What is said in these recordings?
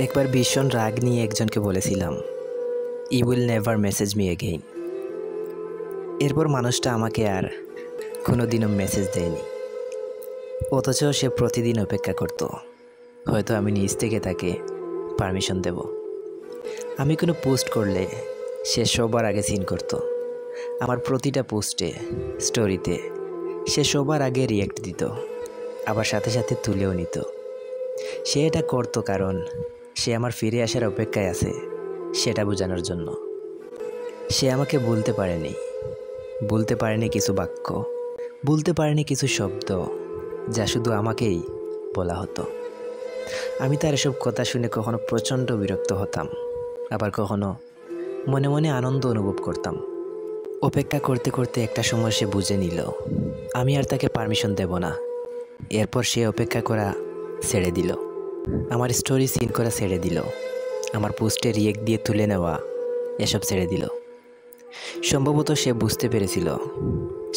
একবার ভীষণ রাগ নিয়ে একজনকে বলেছিলাম, you will never message me again. এরপর মানুষটা আমাকে আর কোনোদিনও মেসেজ দেয়নি, অথচ সে প্রতিদিন অপেক্ষা করত, হয়তো আমি নিজ থেকে তাকে পারমিশন দেব। আমি কোনো পোস্ট করলে সে সবার আগে সিন করত, আমার প্রতিটা পোস্টে, স্টোরিতে সে সবার আগে রিয়্যাক্ট দিত, আবার সাথে সাথে তুলেও নিত। সে এটা করতো কারণ সে আমার ফিরে আসার অপেক্ষায় আছে, সেটা বোঝানোর জন্য। সে আমাকে বলতে পারেনি কিছু বাক্য, বলতে পারেনি কিছু শব্দ, যা শুধু আমাকেই বলা হতো। আমি তার এসব কথা শুনে কখনো প্রচণ্ড বিরক্ত হতাম, আবার কখনো মনে মনে আনন্দ অনুভব করতাম। অপেক্ষা করতে করতে একটা সময় সে বুঝে নিল আমি আর তাকে পারমিশন দেব না। এরপর সে অপেক্ষা করা ছেড়ে দিল, আমার স্টোরি সিন করা ছেড়ে দিল, আমার পোস্টে রিয়েক্ট দিয়ে তুলে নেওয়া এসব ছেড়ে দিল। সম্ভবত সে বুঝতে পেরেছিল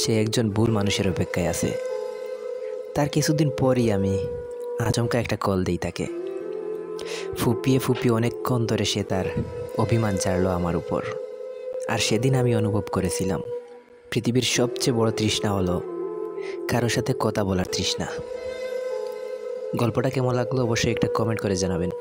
সে একজন ভুল মানুষের অপেক্ষায় আছে। তার কিছুদিন পরই আমি আচমকা একটা কল দিই তাকে। ফুপিয়ে অনেকক্ষণ ধরে সে তার অভিমান ঝাড়লো আমার উপর। আর সেদিন আমি অনুভব করেছিলাম পৃথিবীর সবচেয়ে বড় তৃষ্ণা হলো কারোর সাথে কথা বলার তৃষ্ণা। গল্পটা কেমন লাগলো অবশ্যই একটা কমেন্ট করে জানাবেন।